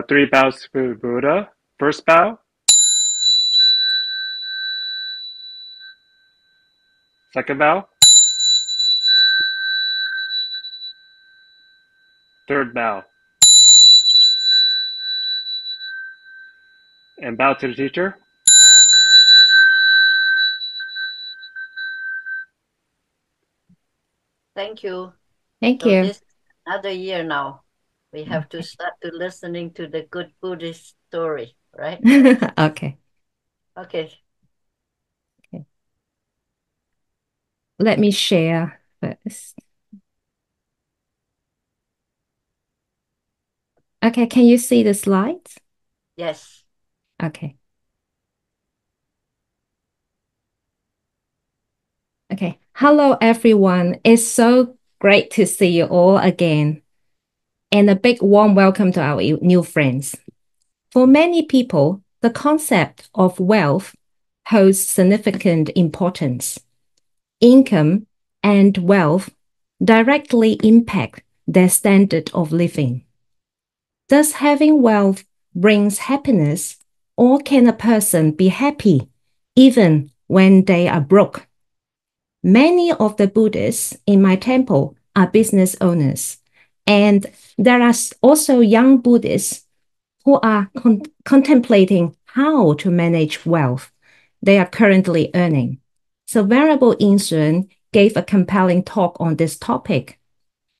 Three bows to Buddha. First bow, second bow, third bow, and bow to the teacher. Thank you. Thank So you. this another year now. We have to start to listening to the good Buddhist story, right? Okay. Okay. Okay. Let me share first. Okay, can you see the slides? Yes. Okay. Okay. Hello, everyone. It's so great to see you all again. And a big warm welcome to our new friends. For many people, the concept of wealth holds significant importance. Income and wealth directly impact their standard of living. Does having wealth brings happiness, or can a person be happy even when they are broke? Many of the Buddhists in my temple are business owners, and there are also young Buddhists who are contemplating how to manage wealth they are currently earning. So Venerable Yin-Shun gave a compelling talk on this topic.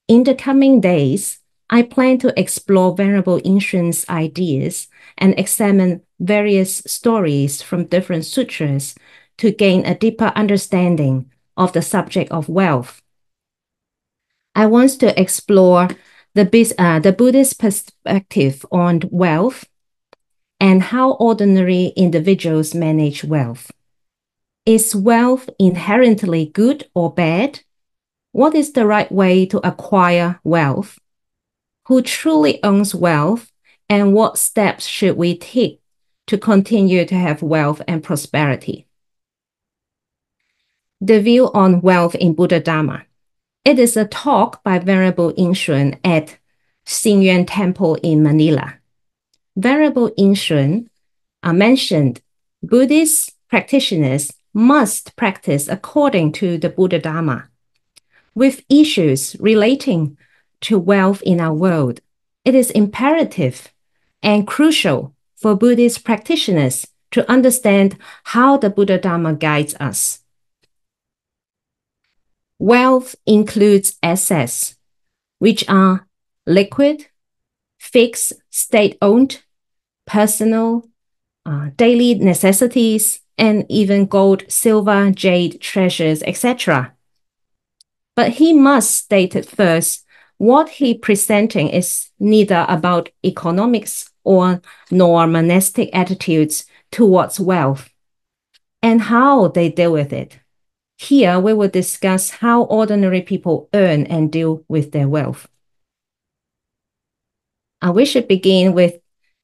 In the coming days, I plan to explore Venerable Yin-Shun's ideas and examine various stories from different sutras to gain a deeper understanding of the subject of wealth. I want to explore the Buddhist perspective on wealth and how ordinary individuals manage wealth. Is wealth inherently good or bad? What is the right way to acquire wealth? Who truly owns wealth? And what steps should we take to continue to have wealth and prosperity? The view on wealth in Buddha Dharma. It is a talk by Venerable Yin-Shun at Xingyuan Temple in Manila. Venerable Yin-Shun mentioned Buddhist practitioners must practice according to the Buddha Dharma. With issues relating to wealth in our world, it is imperative and crucial for Buddhist practitioners to understand how the Buddha Dharma guides us. Wealth includes assets, which are liquid, fixed, state-owned, personal, daily necessities, and even gold, silver, jade, treasures, etc. But he must state it first, what he presenting is neither about economics or nor monastic attitudes towards wealth and how they deal with it. Here we will discuss how ordinary people earn and deal with their wealth. We should begin with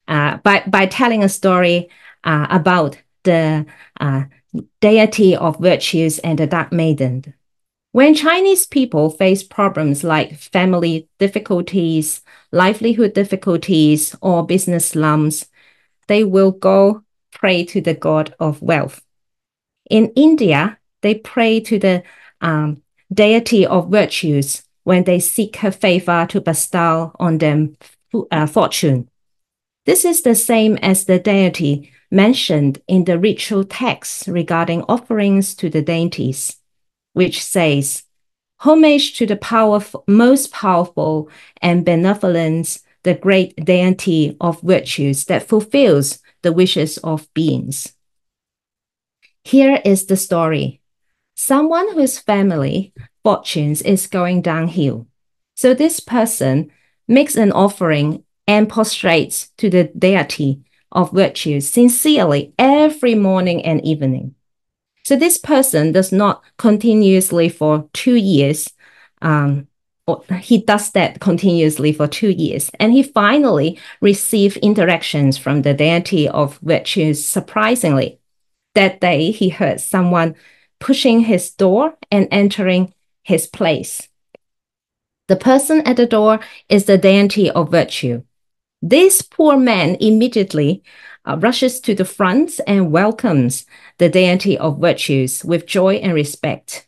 by telling a story about the deity of virtues and the dark maiden. When Chinese people face problems like family difficulties, livelihood difficulties, or business slums, they will go pray to the god of wealth. In India, they pray to the deity of virtues when they seek her favor to bestow on them fortune. This is the same as the deity mentioned in the ritual texts regarding offerings to the deities, which says, homage to the most powerful and benevolent, the great deity of virtues that fulfills the wishes of beings. Here is the story. Someone whose family fortunes is going downhill. So this person makes an offering and prostrates to the deity of virtues sincerely every morning and evening. So this person does not continuously for 2 years. He does that continuously for 2 years. And he finally received interactions from the deity of virtues surprisingly. That day, he heard someone pushing his door and entering his place. The person at the door is the deity of virtue. This poor man immediately rushes to the front and welcomes the deity of virtues with joy and respect.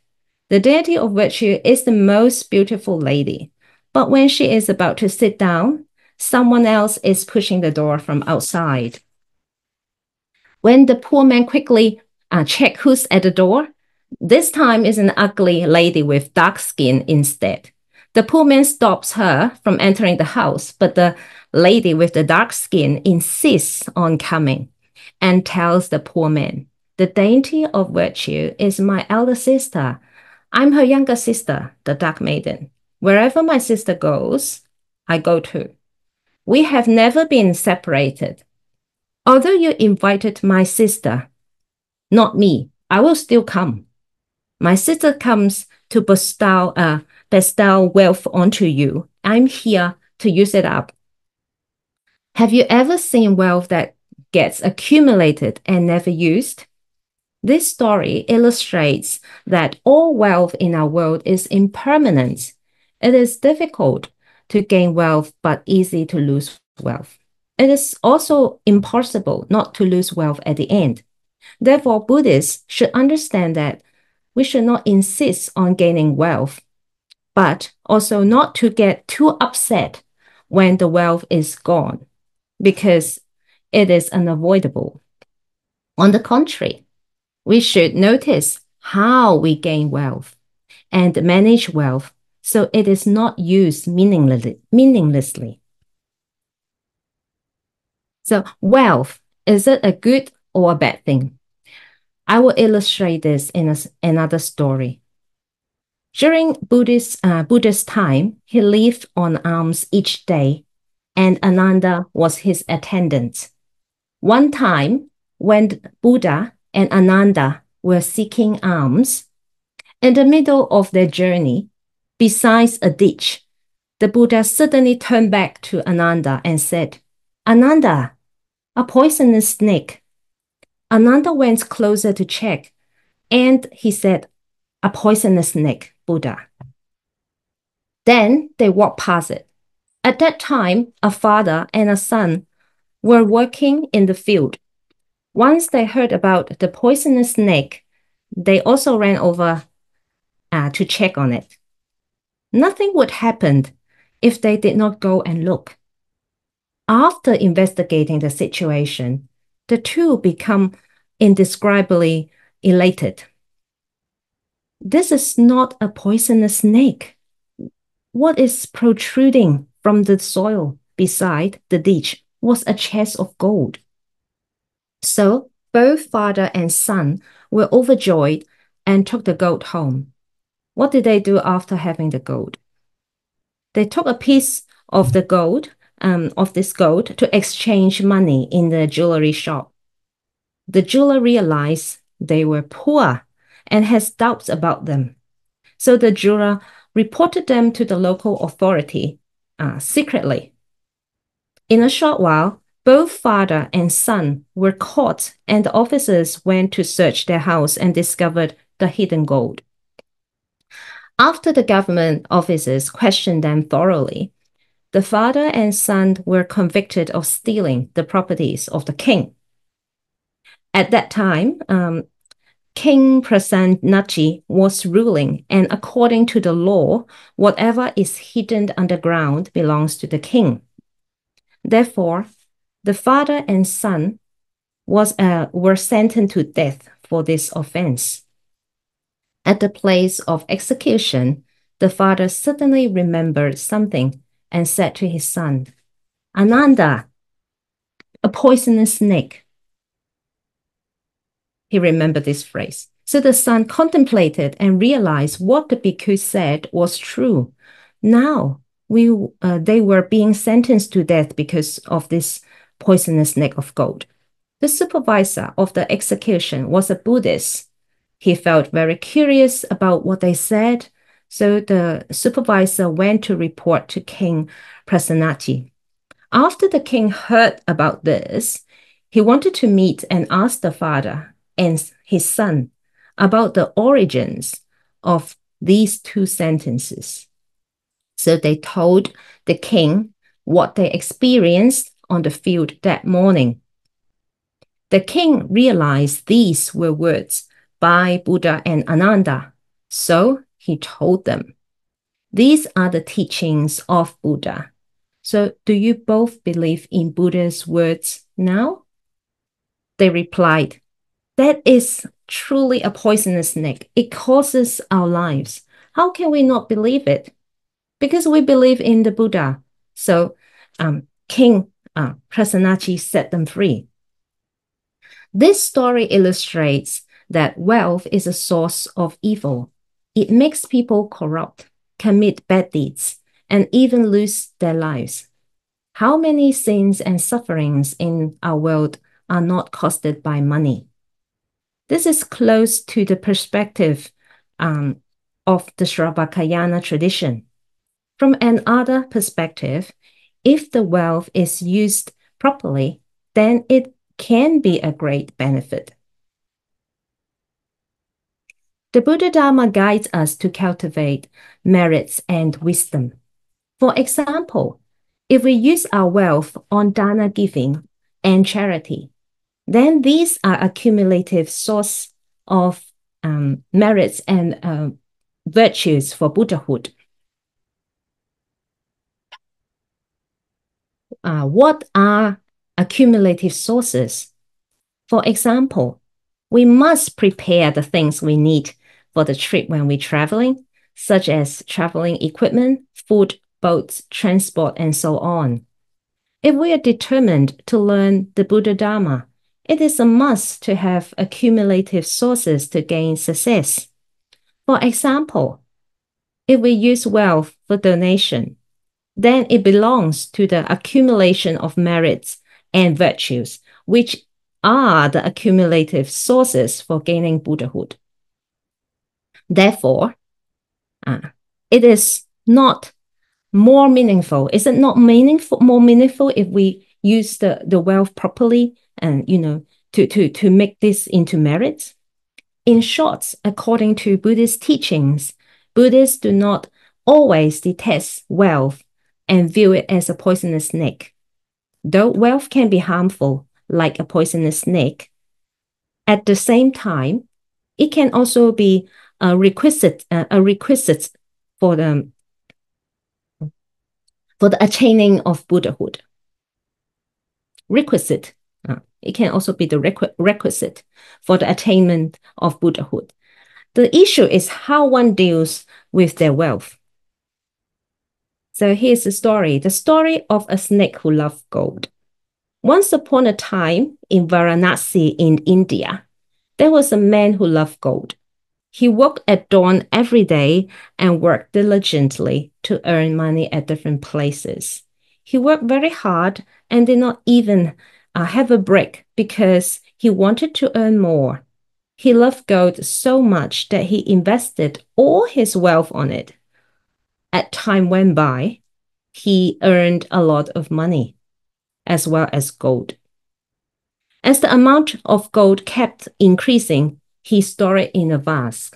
The deity of virtue is the most beautiful lady, but when she is about to sit down, someone else is pushing the door from outside. When the poor man quickly checks who's at the door, this time is an ugly lady with dark skin instead. The poor man stops her from entering the house, but the lady with the dark skin insists on coming and tells the poor man, "The deity of virtue is my elder sister. I'm her younger sister, the dark maiden. Wherever my sister goes, I go too. We have never been separated. Although you invited my sister, not me, I will still come. My sister comes to bestow wealth onto you. I'm here to use it up. Have you ever seen wealth that gets accumulated and never used?" This story illustrates that all wealth in our world is impermanent. It is difficult to gain wealth, but easy to lose wealth. It is also impossible not to lose wealth at the end. Therefore, Buddhists should understand that we should not insist on gaining wealth, but also not to get too upset when the wealth is gone, because it is unavoidable. On the contrary, we should notice how we gain wealth and manage wealth so it is not used meaninglessly. So, wealth, is it a good or a bad thing? I will illustrate this in another story. During Buddha's time, he lived on alms each day, and Ananda was his attendant. One time, when Buddha and Ananda were seeking alms, in the middle of their journey, besides a ditch, the Buddha suddenly turned back to Ananda and said, "Ananda, a poisonous snake." Ananda went closer to check, and he said, "A poisonous snake, Buddha." Then they walked past it. At that time, a father and a son were working in the field. Once they heard about the poisonous snake, they also ran over to check on it. Nothing would happen if they did not go and look. After investigating the situation, the two become indescribably elated. This is not a poisonous snake. What is protruding from the soil beside the ditch was a chest of gold. So both father and son were overjoyed and took the gold home. What did they do after having the gold? They took a piece of the gold, of this gold, to exchange money in the jewelry shop. The jeweler realized they were poor and has doubts about them. So the jeweler reported them to the local authority secretly. In a short while, both father and son were caught, and the officers went to search their house and discovered the hidden gold. After the government officers questioned them thoroughly, the father and son were convicted of stealing the properties of the king. At that time, King Prasannachi was ruling, and according to the law, whatever is hidden underground belongs to the king. Therefore, the father and son were sentenced to death for this offense. At the place of execution, the father suddenly remembered something and said to his son, "Ananda, a poisonous snake." He remembered this phrase. So the son contemplated and realized what the bhikkhu said was true. Now they were being sentenced to death because of this poisonous snake of gold. The supervisor of the execution was a Buddhist. He felt very curious about what they said, so the supervisor went to report to King Prasannachi. After the king heard about this, he wanted to meet and ask the father and his son about the origins of these two sentences. So they told the king what they experienced on the field that morning. The king realized these were words by Buddha and Ananda, so he told them, "These are the teachings of Buddha. So do you both believe in Buddha's words now?" They replied, "That is truly a poisonous snake. It causes our lives. How can we not believe it? Because we believe in the Buddha." So King Prasanachi set them free. This story illustrates that wealth is a source of evil. It makes people corrupt, commit bad deeds, and even lose their lives. How many sins and sufferings in our world are not caused by money? This is close to the perspective of the Sravakayana tradition. From another perspective, if the wealth is used properly, then it can be a great benefit. The Buddha Dharma guides us to cultivate merits and wisdom. For example, if we use our wealth on dana giving and charity, then these are accumulative source of merits and virtues for Buddhahood. What are accumulative sources? For example, we must prepare the things we need for the trip when we're traveling, such as traveling equipment, food, boats, transport, and so on. If we are determined to learn the Buddha Dharma, it is a must to have accumulative sources to gain success. For example, if we use wealth for donation, then it belongs to the accumulation of merits and virtues, which are the accumulative sources for gaining Buddhahood. Therefore, it is not more meaningful. Is it not more meaningful if we use the wealth properly and, to make this into merits? In short, according to Buddhist teachings, Buddhists do not always detest wealth and view it as a poisonous snake. Though wealth can be harmful, like a poisonous snake, at the same time, it can also be a requisite for the attaining of Buddhahood. Requisite. It can also be the requisite for the attainment of Buddhahood. The issue is how one deals with their wealth. So here's the story of a snake who loved gold. Once upon a time in Varanasi in India, there was a man who loved gold. He woke at dawn every day and worked diligently to earn money at different places. He worked very hard and did not even have a break because he wanted to earn more. He loved gold so much that he invested all his wealth on it. As time went by, he earned a lot of money as well as gold. As the amount of gold kept increasing, he stored it in a vase.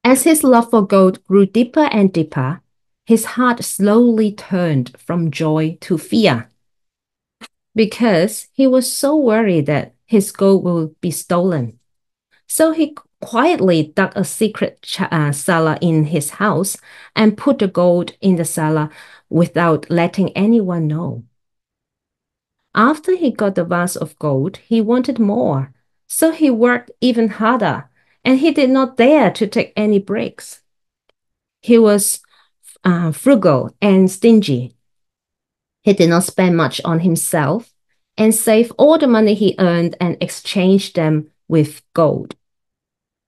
As his love for gold grew deeper and deeper, his heart slowly turned from joy to fear because he was so worried that his gold will be stolen. So he quietly dug a secret cellar in his house and put the gold in the cellar without letting anyone know. After he got the vase of gold, he wanted more, so he worked even harder, and he did not dare to take any breaks. He was frugal and stingy. He did not spend much on himself and saved all the money he earned and exchanged them with gold.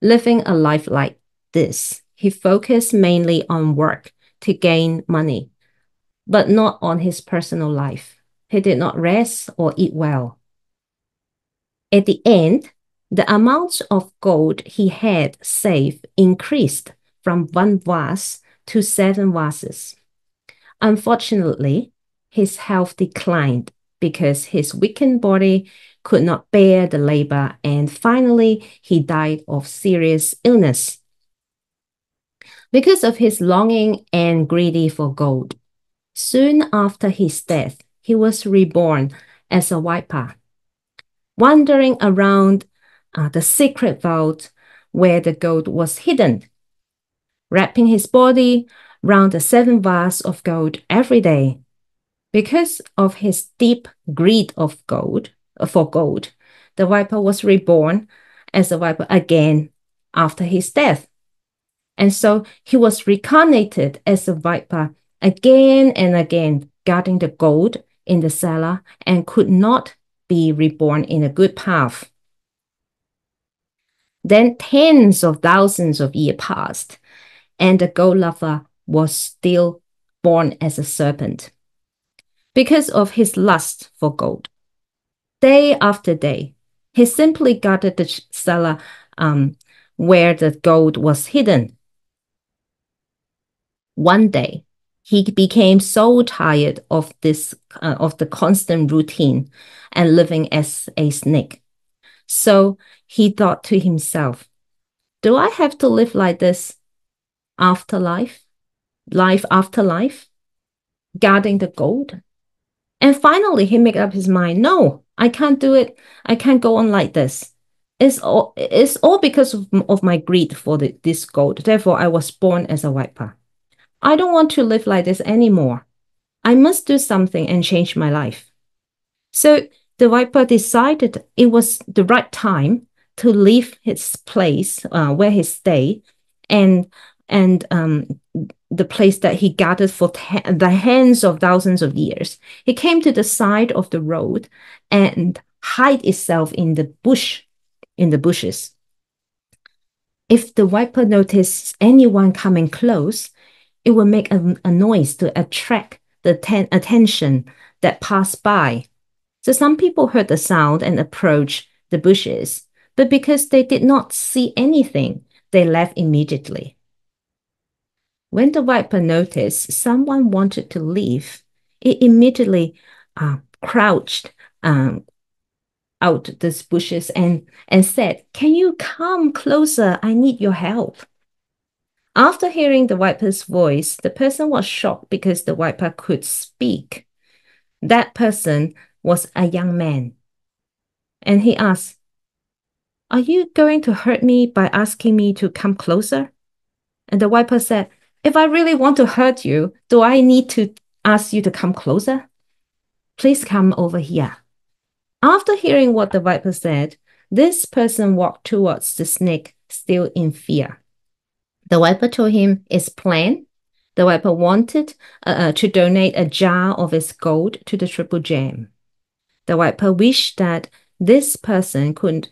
Living a life like this, he focused mainly on work to gain money, but not on his personal life. He did not rest or eat well. At the end, the amount of gold he had saved increased from 1 vase to 7 vases. Unfortunately, his health declined because his weakened body could not bear the labor, and finally he died of serious illness. Because of his longing and greedy for gold, soon after his death, he was reborn as a viper, wandering around the secret vault where the gold was hidden, wrapping his body round the 7 vase of gold every day. Because of his deep greed for gold, the viper was reborn as a viper again after his death. And so he was reincarnated as a viper again and again, guarding the gold in the cellar and could not be reborn in a good path. Then tens of thousands of years passed, and the gold lover was still born as a serpent because of his lust for gold. Day after day, he simply guarded the cellar where the gold was hidden. One day, he became so tired of the constant routine and living as a snake. So he thought to himself, do I have to live like this afterlife, life after life, guarding the gold? And finally, he made up his mind, no, I can't do it. I can't go on like this. It's all because of my greed for this gold. Therefore, I was born as a viper. I don't want to live like this anymore. I must do something and change my life. So the viper decided it was the right time to leave his place where he stayed and the place that he gathered for the hands of thousands of years. He came to the side of the road and hide itself in the bushes. If the viper noticed anyone coming close, it would make a noise to attract the attention that passed by. So some people heard the sound and approached the bushes, but because they did not see anything, they left immediately. When the viper noticed someone wanted to leave, it immediately crouched out these bushes and said, can you come closer? I need your help. After hearing the viper's voice, the person was shocked because the viper could speak. That person was a young man. And he asked, are you going to hurt me by asking me to come closer? And the viper said, if I really want to hurt you, do I need to ask you to come closer? Please come over here. After hearing what the viper said, this person walked towards the snake, still in fear. The viper told him its plan. The viper wanted to donate a jar of its gold to the Triple Gem. The viper wished that this person could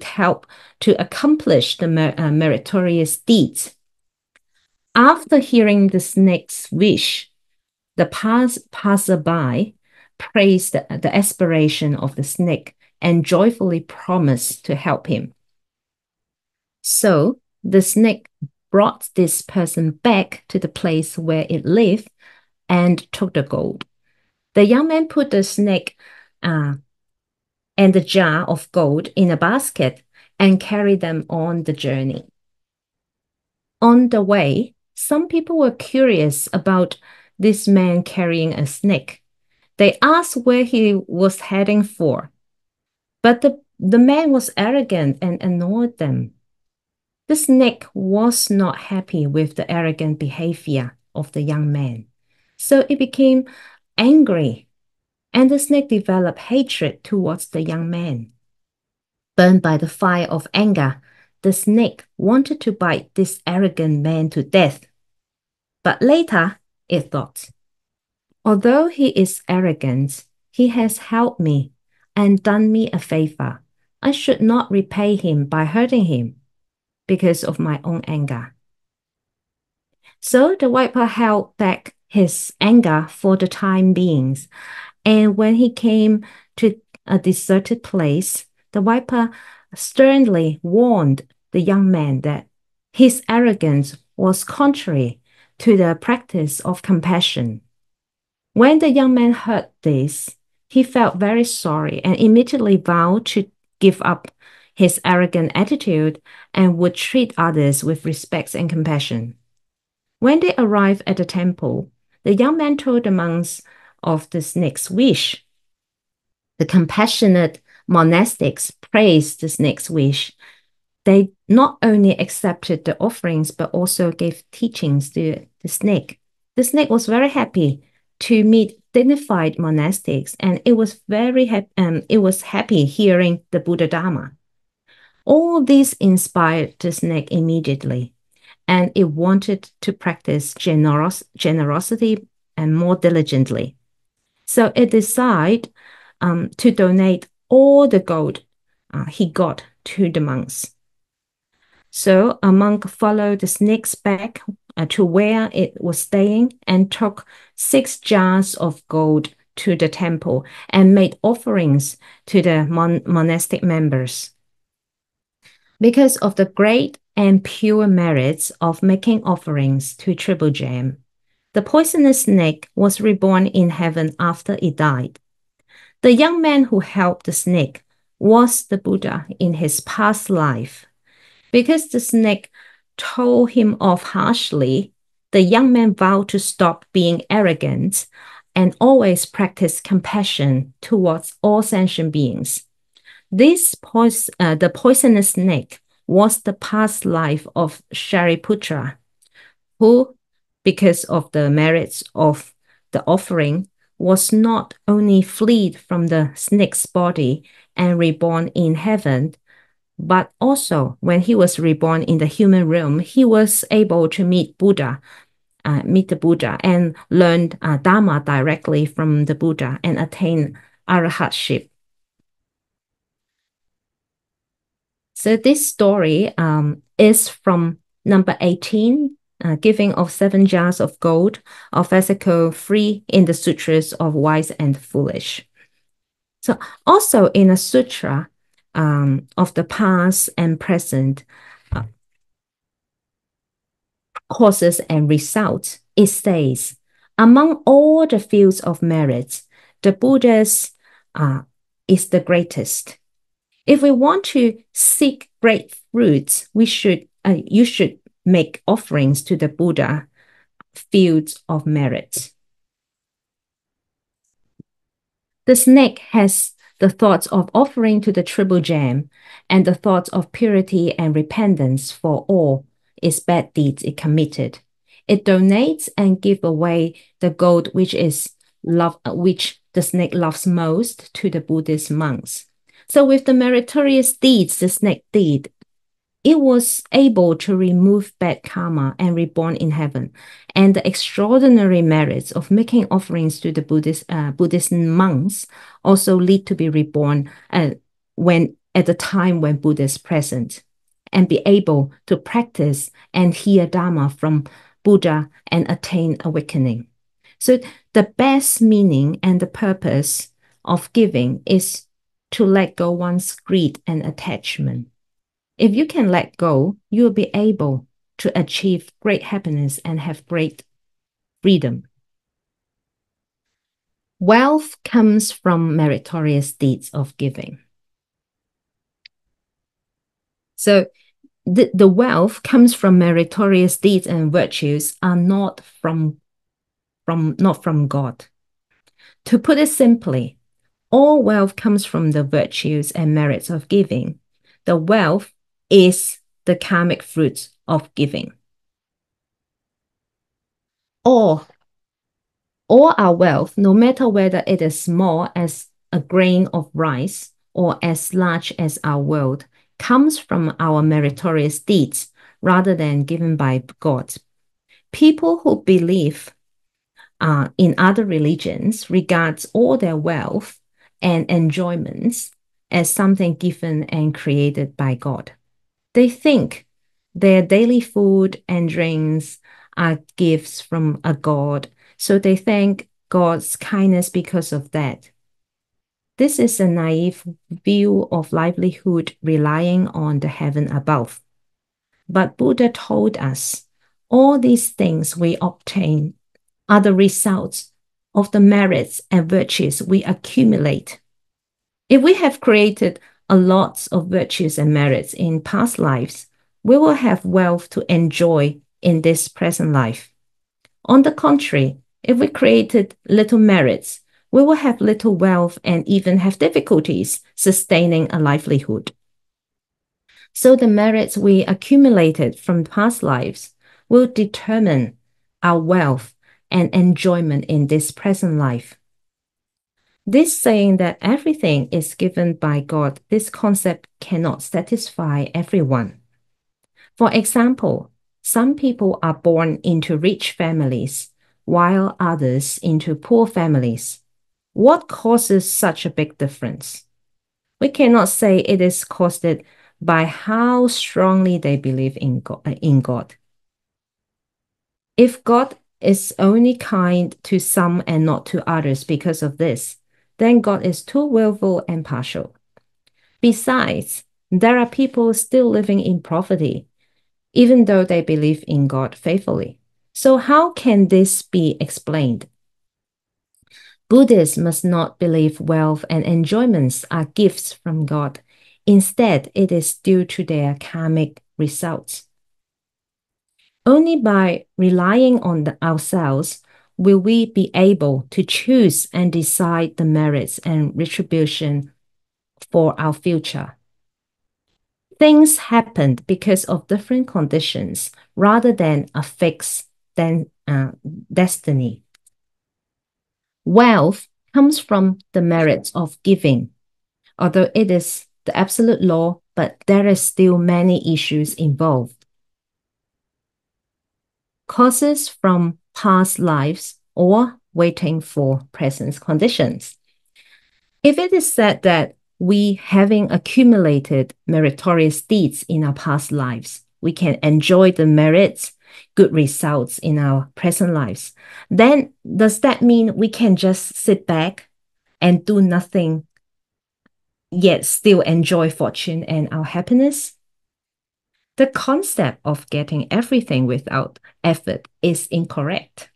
help to accomplish the meritorious deeds. After hearing the snake's wish, the passerby praised the aspiration of the snake and joyfully promised to help him. So the snake brought this person back to the place where it lived and took the gold. The young man put the snake and the jar of gold in a basket and carried them on the journey. On the way, some people were curious about this man carrying a snake. They asked where he was heading for, but the man was arrogant and ignored them. The snake was not happy with the arrogant behavior of the young man, so it became angry, and the snake developed hatred towards the young man. Burned by the fire of anger, the snake wanted to bite this arrogant man to death. But later, it thought, although he is arrogant, he has helped me and done me a favor. I should not repay him by hurting him because of my own anger. So the viper held back his anger for the time being, and when he came to a deserted place, the viper sternly warned the young man that his arrogance was contrary to the practice of compassion. When the young man heard this, he felt very sorry and immediately vowed to give up his arrogant attitude and would treat others with respect and compassion. When they arrived at the temple, the young man told the monks of the snake's wish. The compassionate monastics praised the snake's wish. They not only accepted the offerings, but also gave teachings to the snake. The snake was very happy to meet dignified monastics, and it was happy hearing the Buddha Dharma. All this inspired the snake immediately, and it wanted to practice generosity and more diligently. So it decided to donate all the gold he got to the monks. So a monk followed the snake's back to where it was staying and took 6 jars of gold to the temple and made offerings to the monastic members. Because of the great and pure merits of making offerings to Triple Gem, the poisonous snake was reborn in heaven after it died. The young man who helped the snake was the Buddha in his past life. Because the snake told him off harshly, the young man vowed to stop being arrogant and always practice compassion towards all sentient beings. The poisonous snake was the past life of Shariputra, who, because of the merits of the offering, was not only freed from the snake's body and reborn in heaven, but also when he was reborn in the human realm, he was able to meet the Buddha and learned Dharma directly from the Buddha and attain arahatship. So this story is from number 18, giving of 7 jars of gold of Article 3 in the Sutras of Wise and Foolish. So also in a sutra of the past and present causes and results, it says, among all the fields of merit, the Buddha's is the greatest. If we want to seek great fruits, you should make offerings to the Buddha fields of merit. The snake has the thoughts of offering to the Triple Gem and the thoughts of purity and repentance for all its bad deeds it committed. It donates and gives away the gold which the snake loves most to the Buddhist monks. So with the meritorious deeds the snake did, it was able to remove bad karma and reborn in heaven. And the extraordinary merits of making offerings to the Buddhist monks also lead to be reborn at the time when Buddha is present, and be able to practice and hear Dharma from Buddha and attain awakening. So the best meaning and the purpose of giving is to let go one's greed and attachment. If you can let go, you will be able to achieve great happiness and have great freedom. Wealth comes from meritorious deeds of giving. So the wealth comes from meritorious deeds and virtues are not from God. To put it simply, all wealth comes from the virtues and merits of giving. The wealth is the karmic fruit of giving. All our wealth, no matter whether it is small as a grain of rice or as large as our world, comes from our meritorious deeds rather than given by God. People who believe in other religions regards all their wealth and enjoyments as something given and created by God. They think their daily food and drinks are gifts from a God, so they thank God's kindness because of that. This is a naive view of livelihood relying on the heaven above. But Buddha told us all these things we obtain are the results of the merits and virtues we accumulate. If we have created a lot of virtues and merits in past lives, we will have wealth to enjoy in this present life. On the contrary, if we created little merits, we will have little wealth and even have difficulties sustaining a livelihood. So the merits we accumulated from past lives will determine our wealth and enjoyment in this present life. This saying that everything is given by God, this concept cannot satisfy everyone. For example, some people are born into rich families, while others into poor families. What causes such a big difference? We cannot say it is caused by how strongly they believe in God. If God is only kind to some and not to others because of this, then God is too willful and partial. Besides, there are people still living in poverty, even though they believe in God faithfully. So how can this be explained? Buddhists must not believe wealth and enjoyments are gifts from God. Instead, it is due to their karmic results. Only by relying on ourselves will we be able to choose and decide the merits and retribution for our future. Things happened because of different conditions rather than a fixed destiny. Wealth comes from the merits of giving, although it is the absolute law, but there are still many issues involved. Causes from past lives or waiting for present conditions. If it is said that we, having accumulated meritorious deeds in our past lives, we can enjoy the merits, good results in our present lives, then does that mean we can just sit back and do nothing, yet still enjoy fortune and our happiness? The concept of getting everything without effort is incorrect.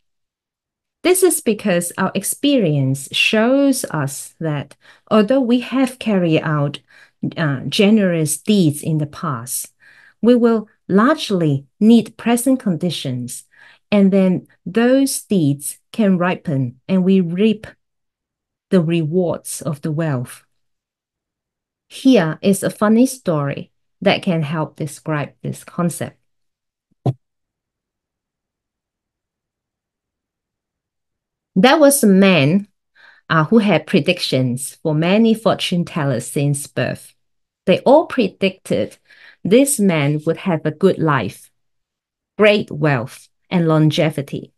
This is because our experience shows us that although we have carried out generous deeds in the past, we will largely need present conditions, and then those deeds can ripen and we reap the rewards of the wealth. Here is a funny story that can help describe this concept. There was a man who had predictions for many fortune tellers since birth. They all predicted this man would have a good life, great wealth, and longevity.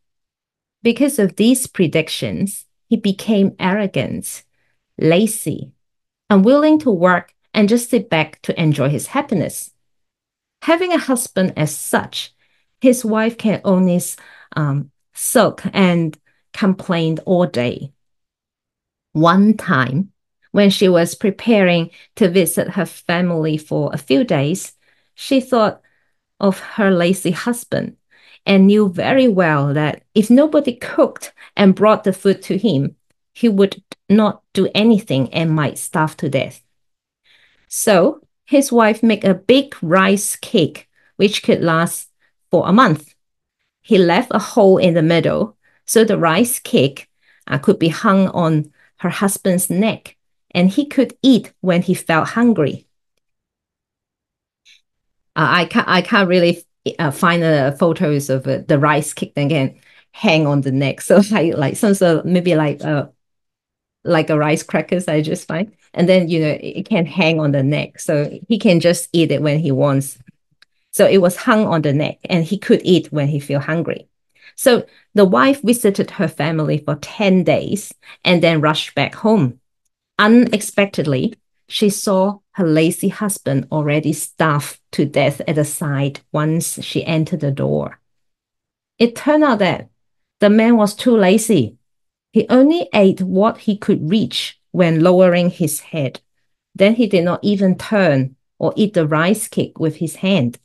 Because of these predictions, he became arrogant, lazy, unwilling to work, and just sit back to enjoy his happiness. Having a husband as such, his wife can only sulk and complain all day. One time, when she was preparing to visit her family for a few days, she thought of her lazy husband and knew very well that if nobody cooked and brought the food to him, he would not do anything and might starve to death. So his wife made a big rice cake, which could last for a month. He left a hole in the middle so the rice cake could be hung on her husband's neck, and he could eat when he felt hungry. I can't really find photos of the rice cake that can hang on the neck. So like some sort of maybe like a rice crackers I just find, and then it can hang on the neck, so he can just eat it when he wants. So it was hung on the neck, and he could eat when he feel hungry. So the wife visited her family for 10 days and then rushed back home. Unexpectedly, she saw her lazy husband already starved to death at the side once she entered the door. It turned out that the man was too lazy. He only ate what he could reach when lowering his head. Then he did not even turn or eat the rice cake with his hand.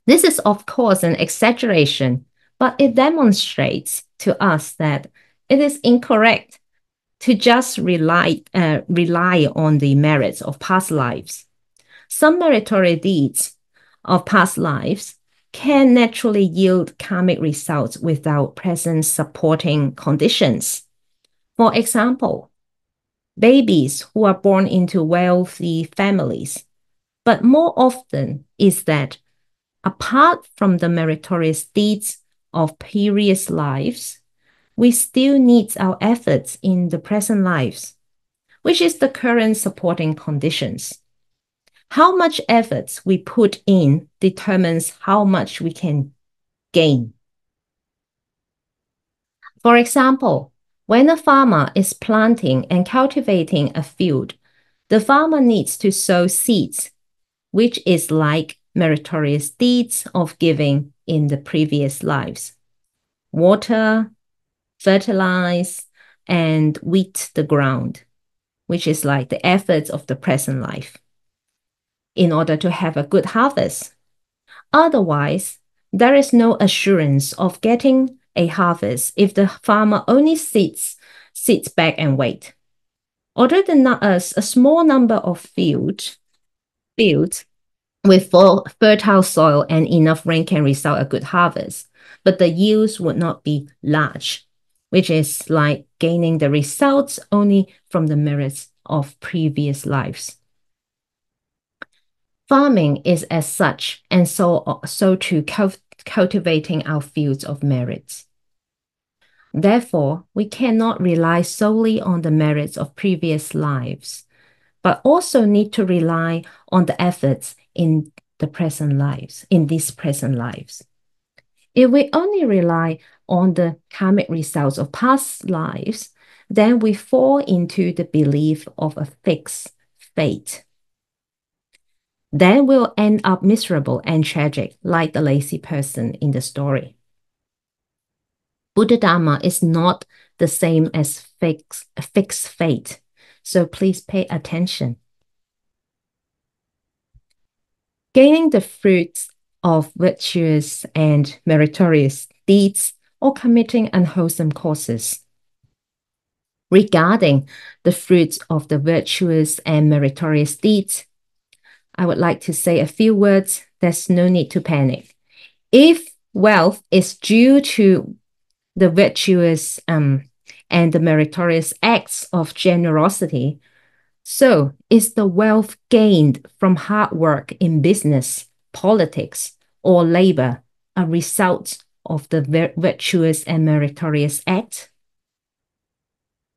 This is, of course, an exaggeration, but it demonstrates to us that it is incorrect to just rely on the merits of past lives. Some meritorious deeds of past lives can naturally yield karmic results without present supporting conditions. For example, babies who are born into wealthy families, but more often is that apart from the meritorious deeds of previous lives, we still need our efforts in the present lives, which is the current supporting conditions. How much efforts we put in determines how much we can gain. For example, when a farmer is planting and cultivating a field, the farmer needs to sow seeds, which is like meritorious deeds of giving in the previous lives. Water, fertilize, and weed the ground, which is like the efforts of the present life, in order to have a good harvest. Otherwise, there is no assurance of getting a harvest if the farmer only sits back and wait. Although a small number of fields with fertile soil and enough rain can result a good harvest, but the yields would not be large, which is like gaining the results only from the merits of previous lives. Farming is as such, and so too cultivating our fields of merits. Therefore, we cannot rely solely on the merits of previous lives, but also need to rely on the efforts in these present lives. If we only rely on the karmic results of past lives, then we fall into the belief of a fixed fate. Then we'll end up miserable and tragic, like the lazy person in the story. Buddha Dharma is not the same as fixed fate, so please pay attention. Gaining the fruits of virtuous and meritorious deeds or committing unwholesome courses. Regarding the fruits of the virtuous and meritorious deeds, I would like to say a few words. There's no need to panic. If wealth is due to the virtuous and the meritorious acts of generosity, so is the wealth gained from hard work in business, politics, or labor a result of the virtuous and meritorious act?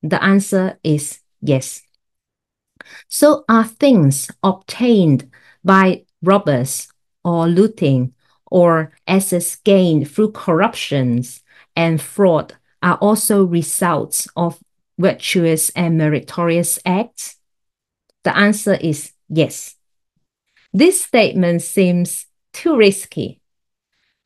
The answer is yes. So are things obtained by robbers or looting or assets gained through corruptions and fraud are also results of virtuous and meritorious acts? The answer is yes. This statement seems too risky.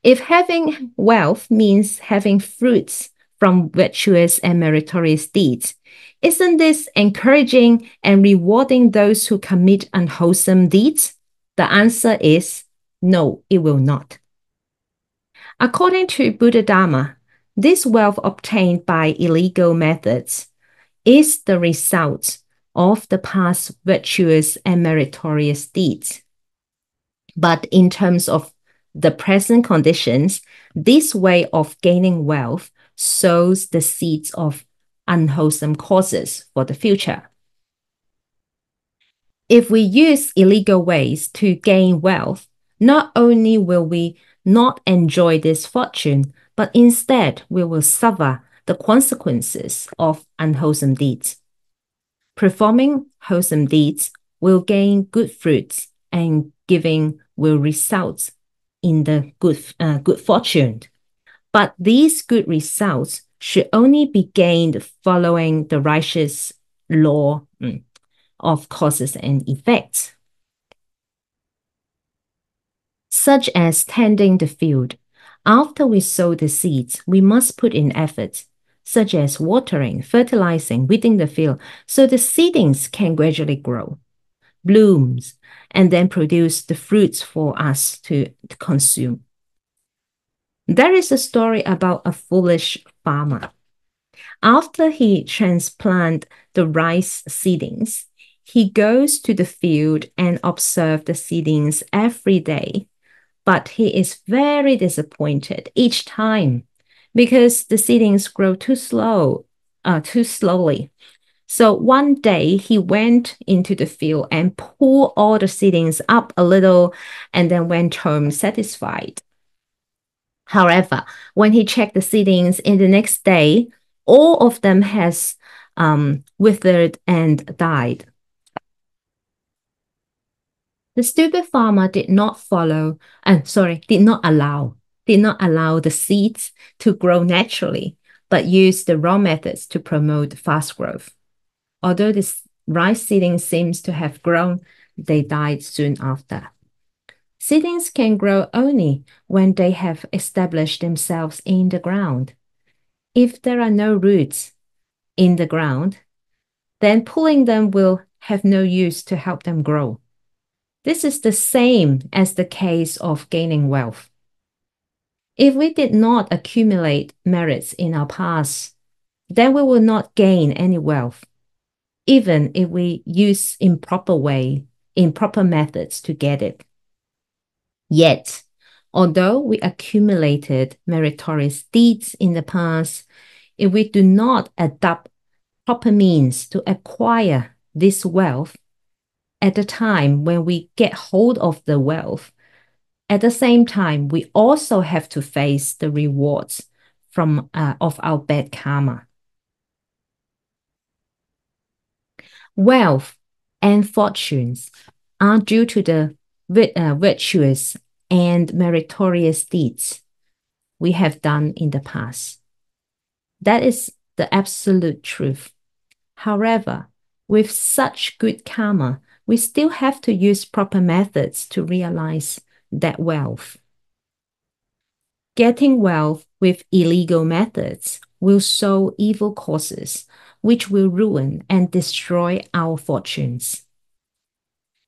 If having wealth means having fruits from virtuous and meritorious deeds, isn't this encouraging and rewarding those who commit unwholesome deeds? The answer is no, it will not. According to Buddha Dharma, this wealth obtained by illegal methods is the result of the past virtuous and meritorious deeds. But in terms of the present conditions, this way of gaining wealth sows the seeds of unwholesome causes for the future. If we use illegal ways to gain wealth, not only will we not enjoy this fortune, but instead we will suffer the consequences of unwholesome deeds. Performing wholesome deeds will gain good fruits, and giving will result in the good fortune. But these good results should only be gained following the righteous law of causes and effects, such as tending the field. After we sow the seeds, we must put in efforts, such as watering, fertilizing, weeding the field, so the seedlings can gradually grow, blooms, and then produce the fruits for us to consume. There is a story about a foolish farmer. After he transplants the rice seedlings, he goes to the field and observes the seedlings every day. But he is very disappointed each time because the seedlings grow too slowly. So one day he went into the field and pulled all the seedlings up a little and then went home satisfied. However, when he checked the seedlings in the next day, all of them has withered and died. The stupid farmer did not allow the seeds to grow naturally, but used the wrong methods to promote fast growth. Although the rice seedlings seems to have grown, they died soon after. Seedlings can grow only when they have established themselves in the ground. If there are no roots in the ground, then pulling them will have no use to help them grow. This is the same as the case of gaining wealth. If we did not accumulate merits in our past, then we will not gain any wealth, even if we use improper methods to get it. Yet, although we accumulated meritorious deeds in the past, if we do not adopt proper means to acquire this wealth at the time when we get hold of the wealth, at the same time, we also have to face the rewards of our bad karma. Wealth and fortunes are due to the virtuous and meritorious deeds we have done in the past. That is the absolute truth. However, with such good karma, we still have to use proper methods to realize that wealth. Getting wealth with illegal methods will sow evil causes, which will ruin and destroy our fortunes.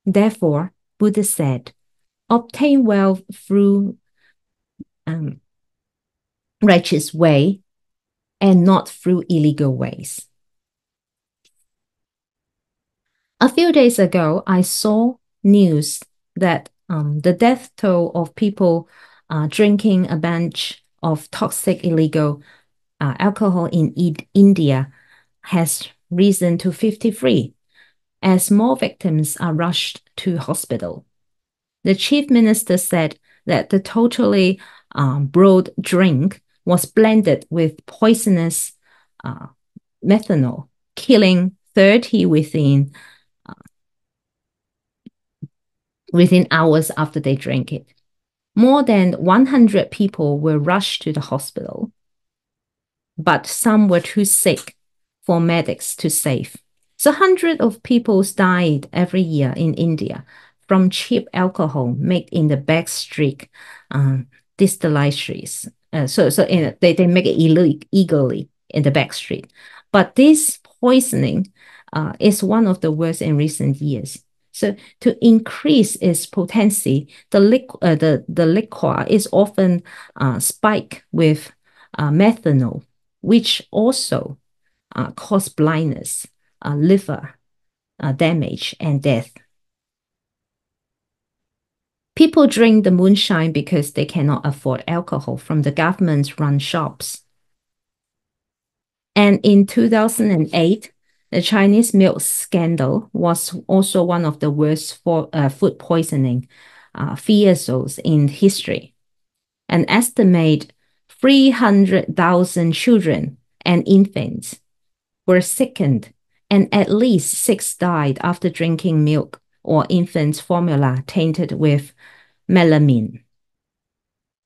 Therefore, Buddha said, obtain wealth through righteous way and not through illegal ways. A few days ago, I saw news that the death toll of people drinking a bunch of toxic illegal alcohol in India has risen to 53, as more victims are rushed to hospital. The chief minister said that the totally brewed drink was blended with poisonous methanol, killing 30 within hours after they drank it. More than 100 people were rushed to the hospital, but some were too sick for medics to save. So hundreds of people died every year in India from cheap alcohol made in the backstreet distilleries. They make it illegally in the backstreet. But this poisoning is one of the worst in recent years. So to increase its potency, the liquor is often spiked with methanol, which also cause blindness, liver damage, and death. People drink the moonshine because they cannot afford alcohol from the government-run shops. And in 2008, the Chinese milk scandal was also one of the worst food poisoning fiascos in history. An estimate 300,000 children and infants were sickened, and at least 6 died after drinking milk or infant formula tainted with melamine.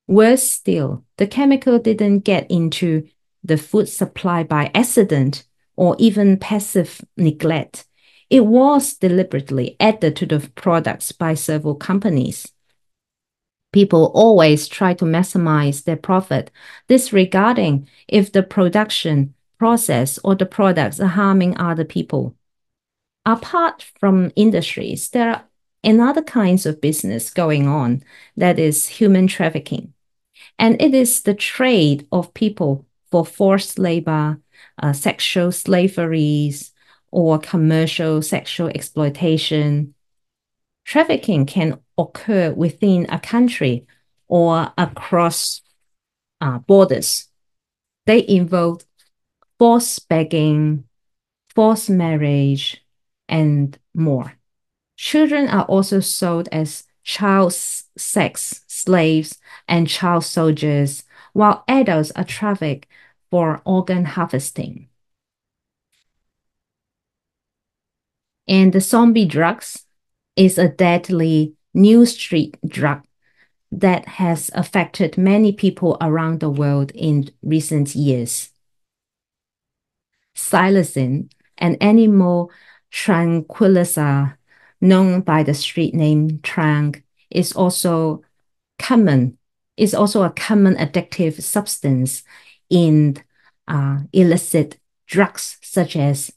Worse still, the chemical didn't get into the food supply by accident or even passive neglect. It was deliberately added to the products by several companies. People always try to maximize their profit, disregarding if the production process or the products are harming other people. Apart from industries, there are another kinds of business going on, that is human trafficking. And it is the trade of people for forced labor, sexual slaveries or commercial sexual exploitation. Trafficking can occur within a country or across borders. They involve forced begging, forced marriage, and more. Children are also sold as child sex slaves and child soldiers, while adults are trafficked for organ harvesting. And the zombie drugs is a deadly new street drug that has affected many people around the world in recent years. Psilocin, an animal tranquilizer known by the street name Trang, is also a common addictive substance in illicit drugs such as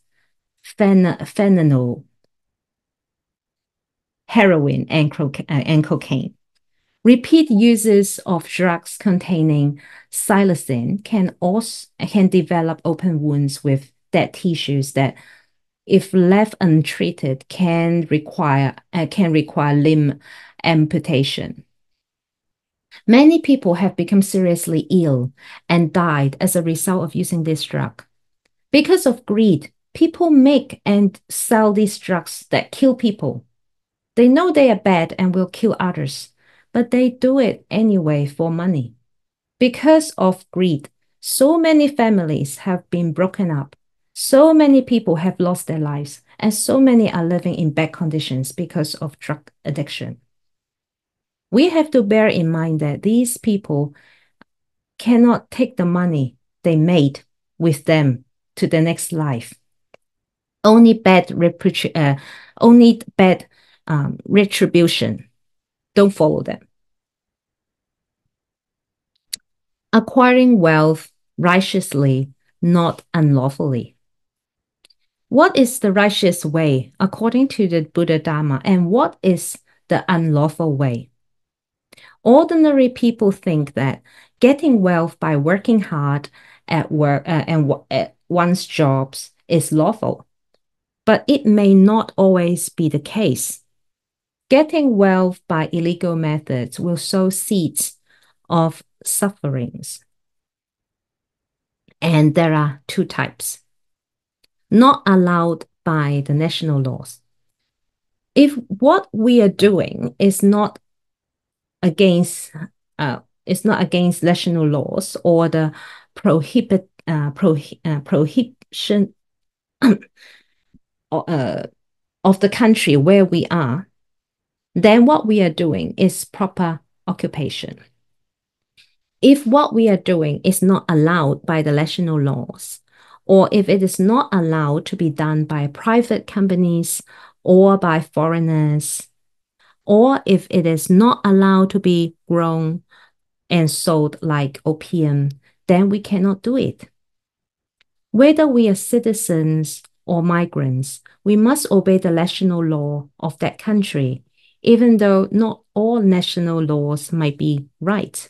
fentanyl, heroin, and cocaine. Repeat uses of drugs containing psilocin can develop open wounds with dead tissues that, if left untreated, can require limb amputation. Many people have become seriously ill and died as a result of using this drug. Because of greed, people make and sell these drugs that kill people. They know they are bad and will kill others, but they do it anyway for money. Because of greed, so many families have been broken up. So many people have lost their lives, and so many are living in bad conditions because of drug addiction. We have to bear in mind that these people cannot take the money they made with them to the next life. Only bad retribution. Don't follow them. Acquiring wealth righteously, not unlawfully. What is the righteous way according to the Buddha Dharma, and what is the unlawful way? Ordinary people think that getting wealth by working hard at work at one's jobs is lawful, but it may not always be the case. Getting wealth by illegal methods will sow seeds of sufferings. And there are two types. Not allowed by the national laws. If what we are doing is not against national laws or the prohibition of the country where we are, then what we are doing is proper occupation. If what we are doing is not allowed by the national laws, or if it is not allowed to be done by private companies or by foreigners, or if it is not allowed to be grown and sold like opium, then we cannot do it. Whether we are citizens or migrants, we must obey the national law of that country, even though not all national laws might be right.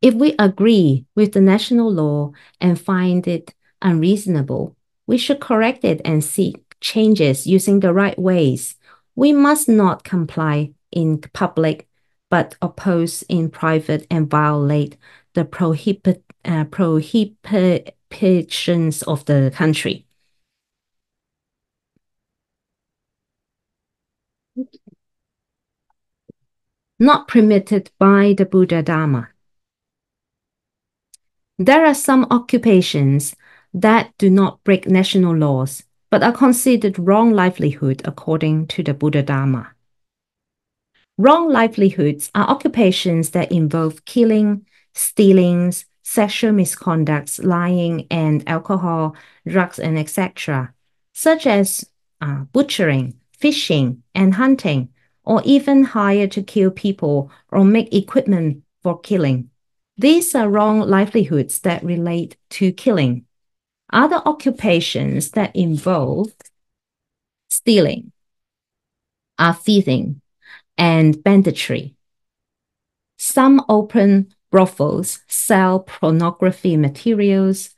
If we agree with the national law and find it unreasonable, we should correct it and seek changes using the right ways. We must not comply in public, but oppose in private and violate the prohibitions of the country. Not permitted by the Buddha Dharma. There are some occupations that do not break national laws, but are considered wrong livelihood according to the Buddha Dharma. Wrong livelihoods are occupations that involve killing, stealing, sexual misconduct, lying, and alcohol, drugs, and etc., such as butchering, fishing, and hunting, or even hire to kill people or make equipment for killing. These are wrong livelihoods that relate to killing. Other occupations that involve stealing are thieving and banditry. Some open brothels sell pornography materials,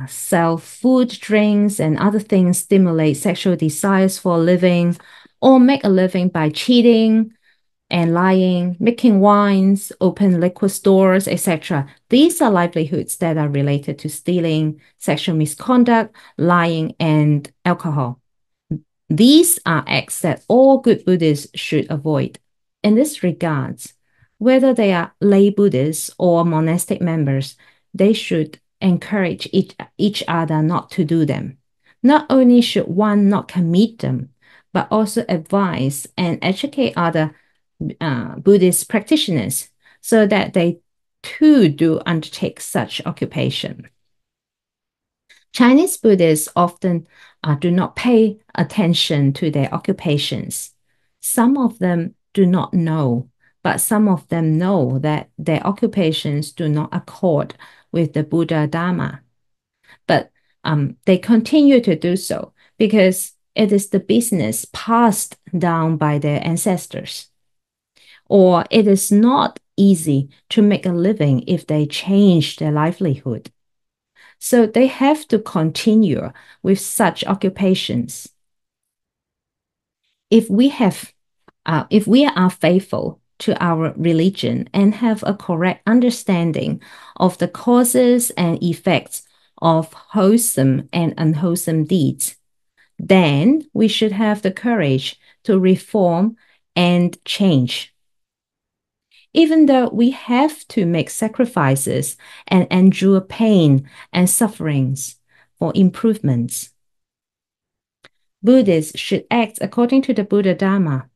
sell food, drinks, and other things stimulate sexual desires for a living, or make a living by cheating and lying, making wines, open liquor stores, etc. These are livelihoods that are related to stealing, sexual misconduct, lying, and alcohol. These are acts that all good Buddhists should avoid. In this regards, whether they are lay Buddhists or monastic members, they should encourage each other not to do them. Not only should one not commit them, but also advise and educate other Buddhist practitioners so that they too do undertake such occupation. Chinese Buddhists often do not pay attention to their occupations. Some of them do not know, but some of them know that their occupations do not accord with the Buddha Dharma. But they continue to do so because it is the business passed down by their ancestors. Or it is not easy to make a living if they change their livelihood. So they have to continue with such occupations. If we are faithful to our religion and have a correct understanding of the causes and effects of wholesome and unwholesome deeds, then we should have the courage to reform and change. Even though we have to make sacrifices and endure pain and sufferings for improvements. Buddhists should act according to the Buddha Dharma.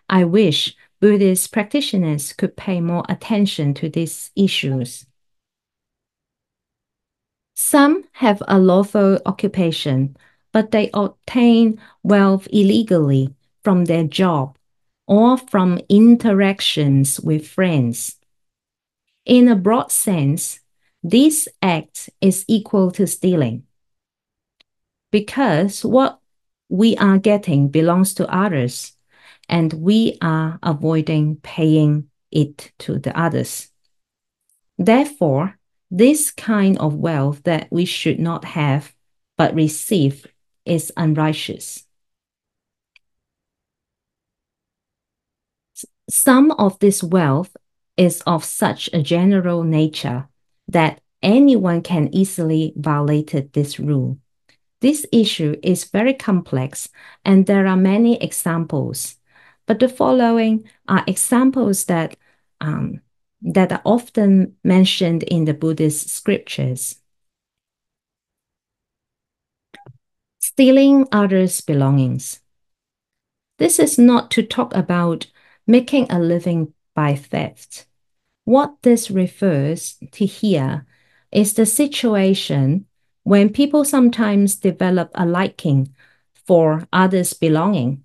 I wish Buddhist practitioners could pay more attention to these issues. Some have a lawful occupation, but they obtain wealth illegally from their job or from interactions with friends. In a broad sense, this act is equal to stealing, because what we are getting belongs to others, and we are avoiding paying it to the others. Therefore, this kind of wealth that we should not have but receive is unrighteous. Some of this wealth is of such a general nature that anyone can easily violate this rule. This issue is very complex, and there are many examples, but the following are examples that are often mentioned in the Buddhist scriptures. Stealing others' belongings. This is not to talk about making a living by theft. What this refers to here is the situation when people sometimes develop a liking for others' belonging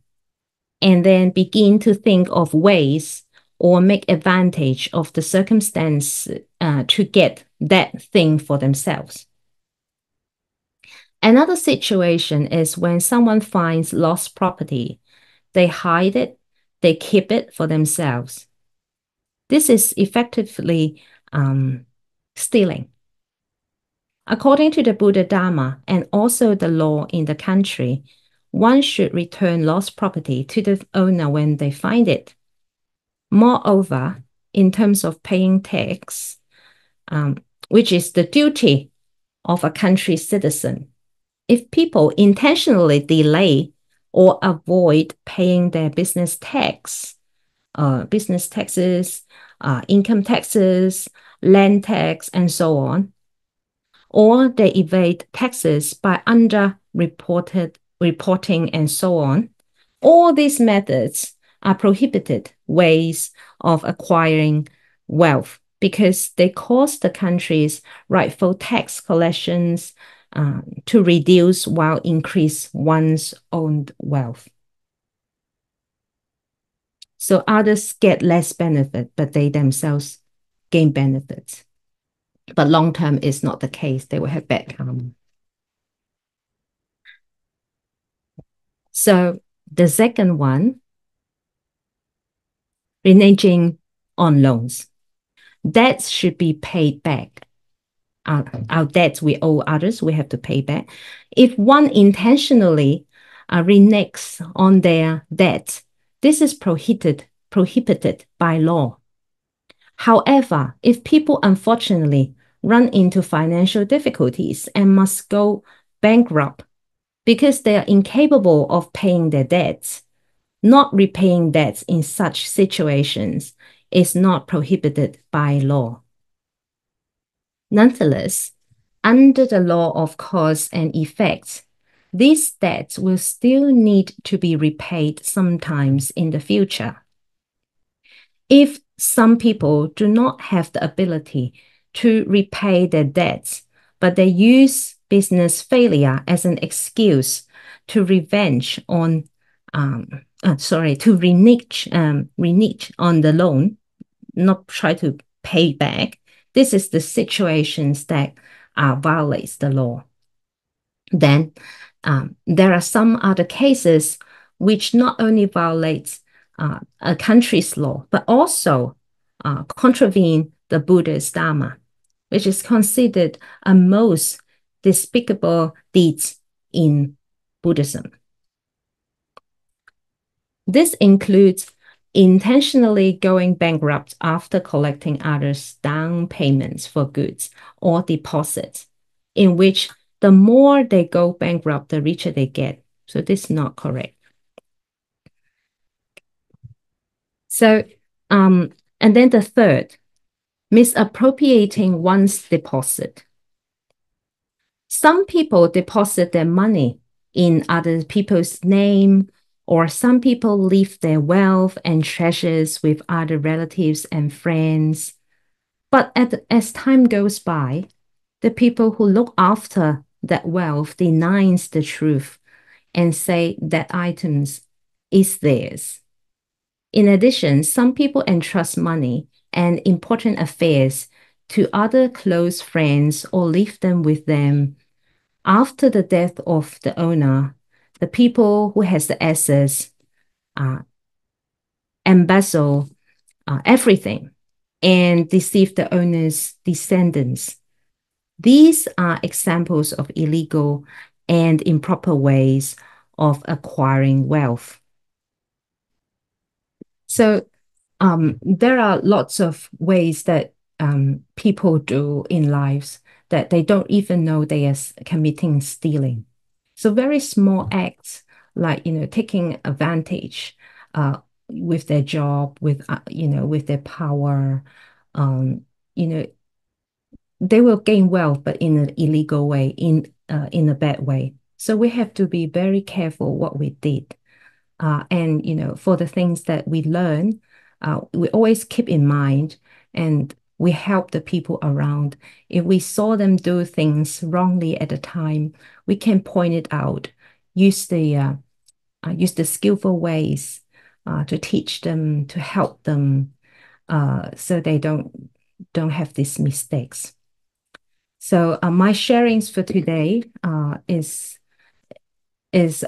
and then begin to think of ways or make advantage of the circumstance to get that thing for themselves. Another situation is when someone finds lost property. They hide it, they keep it for themselves. This is effectively stealing. According to the Buddha Dharma and also the law in the country, one should return lost property to the owner when they find it. Moreover, in terms of paying tax, which is the duty of a country citizen, if people intentionally delay or avoid paying their business taxes, income taxes, land tax, and so on, or they evade taxes by reporting and so on, all these methods are prohibited ways of acquiring wealth because they cause the country's rightful tax collections to reduce while increase one's own wealth. So others get less benefit, but they themselves gain benefits. But long term is not the case. They will have bad karma. So the second one, reneging on loans. debts should be paid back. Our debts we owe others, we have to pay back. If one intentionally reneges on their debt, this is prohibited by law. However, if people unfortunately run into financial difficulties and must go bankrupt because they are incapable of paying their debts, not repaying debts in such situations is not prohibited by law. Nonetheless, under the law of cause and effect, these debts will still need to be repaid sometimes in the future. If some people do not have the ability to repay their debts, but they use business failure as an excuse to renege on the loan, not try to pay back. This is the situations that violates the law. Then there are some other cases which not only violates a country's law, but also contravene the Buddha's Dharma, which is considered a most despicable deeds in Buddhism. This includes intentionally going bankrupt after collecting others' down payments for goods or deposits, in which the more they go bankrupt, the richer they get. So this is not correct. So, and then the third, misappropriating one's deposit. Some people deposit their money in other people's name, or some people leave their wealth and treasures with other relatives and friends. But as time goes by, the people who look after that wealth denies the truth and say that items is theirs. In addition, some people entrust money and important affairs to other close friends or leave them with them. After the death of the owner, the people who has the assets embezzle everything and deceive the owner's descendants. These are examples of illegal and improper ways of acquiring wealth. So there are lots of ways that people do in lives that they don't even know they are committing stealing. So very small acts like, taking advantage with their job, with their power, they will gain wealth, but in an illegal way, in a bad way. So we have to be very careful what we did. And, for the things that we learn, we always keep in mind and we help the people around. If we saw them do things wrongly at the time, we can point it out, use the skillful ways to teach them, to help them, so they don't have these mistakes. So my sharings for today is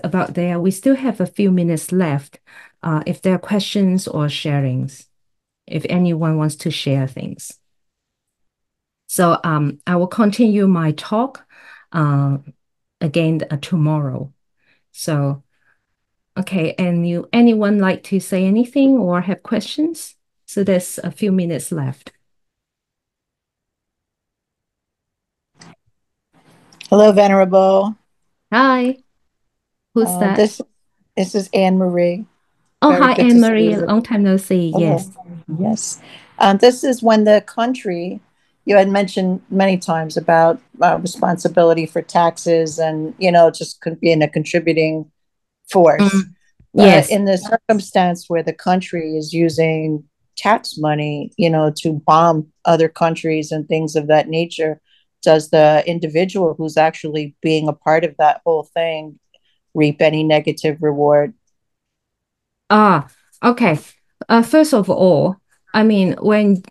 about there. We still have a few minutes left. If there are questions or sharings, if anyone wants to share things. So I will continue my talk again tomorrow. So, okay, and anyone like to say anything or have questions? So there's a few minutes left. Hello, Venerable. Hi. Who's that? This is Anne Marie. Oh, Very hi, good to Anne see Marie. you. Long time no see. Hello. Yes. Yes. This is when the country, you had mentioned many times about responsibility for taxes and, just being a contributing force. Yes. In the circumstance where the country is using tax money, to bomb other countries and things of that nature, does the individual who's actually being a part of that whole thing reap any negative reward? Okay. First of all, I mean, when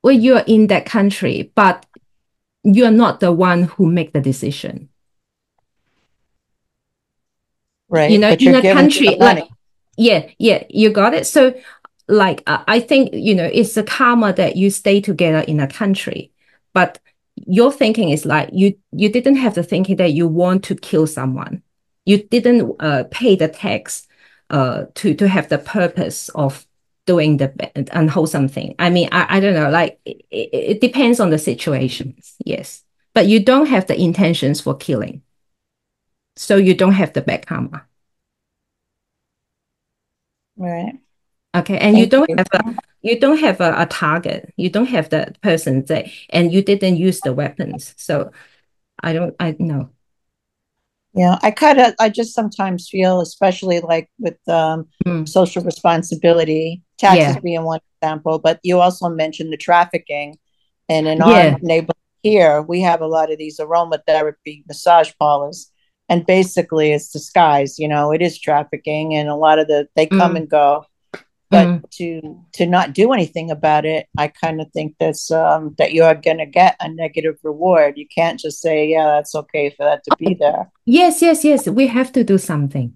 you're in that country, but you're not the one who make the decision. Right. But in you're a giving country the money. like, yeah, you got it. So like I think, it's a karma that you stay together in a country, but your thinking is like you didn't have the thinking that you want to kill someone. You didn't pay the tax to have the purpose of doing the unwholesome thing. I mean, I don't know, like it depends on the situations, yes. But you don't have the intentions for killing. So you don't have the bad karma. Right. Okay, and Thank you. you don't have a target. You don't have the person that, and you didn't use the weapons. So I know. Yeah, I just sometimes feel, especially like with Mm. social responsibility, taxes Yeah, being one example, but you also mentioned the trafficking. And in our yeah. neighborhood here, we have a lot of these aromatherapy massage parlors. And basically it's disguised, it is trafficking, and a lot of they come Mm, and go. But mm. to not do anything about it, I kind of think that you are going to get a negative reward. You can't just say, yeah, that's okay for that to be there. Yes, yes, yes. We have to do something.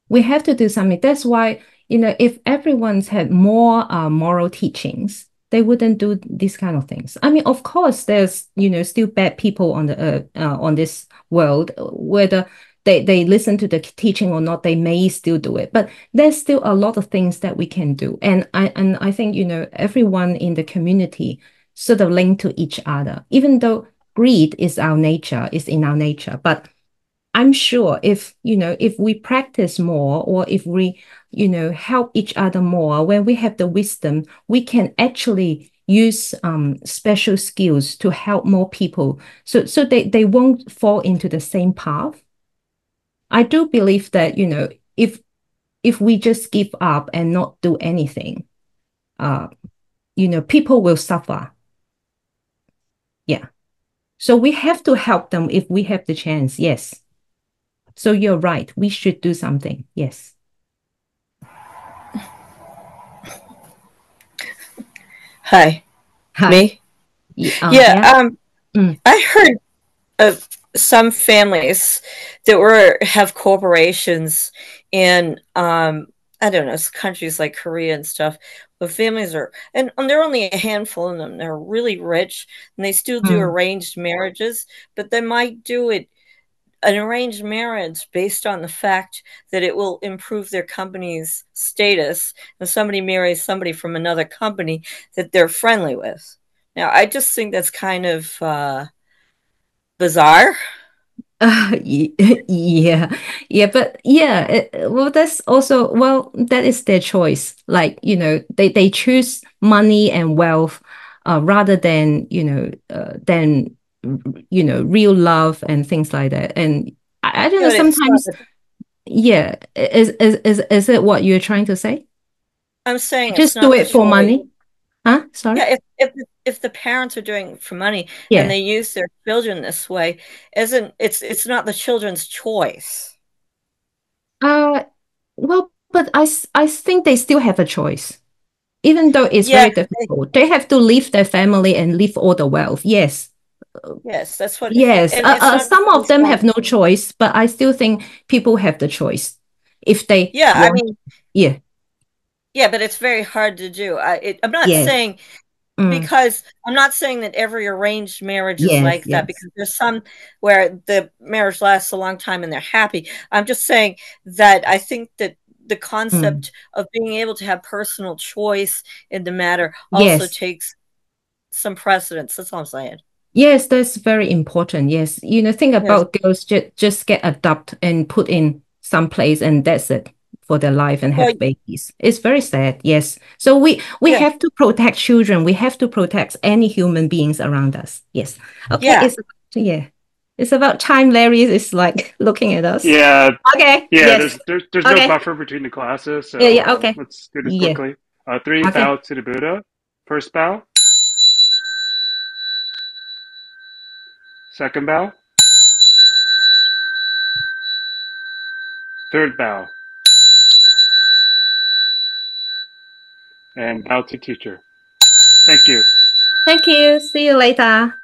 We have to do something. That's why, if everyone's had more moral teachings, they wouldn't do these kind of things. I mean, of course, there's, still bad people on the earth, on this world, whether they listen to the teaching or not, they may still do it. But there's still a lot of things that we can do. And I think, everyone in the community sort of linked to each other, even though greed is our nature, is in our nature. But I'm sure if we practice more, or if we, help each other more, when we have the wisdom, we can actually use special skills to help more people. So they won't fall into the same path. I do believe that, if we just give up and not do anything, uh, people will suffer. Yeah. So we have to help them if we have the chance. Yes. So you're right. We should do something. Yes. Hi, Hi. me? Yeah, Yeah. Mm, I heard of some families that were have corporations in I don't know, countries like Korea and stuff. But families are, and there are only a handful of them. They're really rich, and they still do mm. arranged marriages, but they might do it an arranged marriage based on the fact that it will improve their company's status if somebody marries somebody from another company that they're friendly with. Now, I just think that's kind of bizarre. Yeah, yeah, but yeah, well, that's also, well, that is their choice. Like, they choose money and wealth, rather than, real love and things like that. And I don't Yeah, know, but it's not. sometimes, yeah, is it what you're trying to say? I'm saying it's Just do not the it for choice. money? Huh? Sorry? Yeah, if the parents are doing it for money and Yeah. they use their children this way, isn't it's not the children's choice. Uh, well, but I think they still have a choice. Even though it's Yeah, very difficult, they have to leave their family and leave all the wealth. Yes, yes, that's what, yes. and it's not Some of just them one. have no choice, but I still think people have the choice if they Yeah, I want. mean, Yeah. yeah, but it's very hard to do. I'm not Yes. saying Mm, because I'm not saying that every arranged marriage is yes. like that Yes. because there's some where the marriage lasts a long time and they're happy. I'm just saying that I think that the Mm, concept of being able to have personal choice in the matter also yes. takes some precedence. That's all I'm saying. Yes, that's very important. Yes. Think Yes. about girls just get adopted and put in some place, and that's it for their life, and Well, have babies. It's very sad. Yes. So we yeah, have to protect children. We have to protect any human beings around us. Yes. Okay. yeah. Yeah. It's about time. Larry is like looking at us. Yeah, Okay. yeah. Yes. There's no Okay. buffer between the classes, Yeah. so Yeah. Okay. let's do this Yeah. quickly. Three, Okay. bow to the Buddha. First bow. Second bow. Third bow. And bow to teacher. Thank you. Thank you. See you later.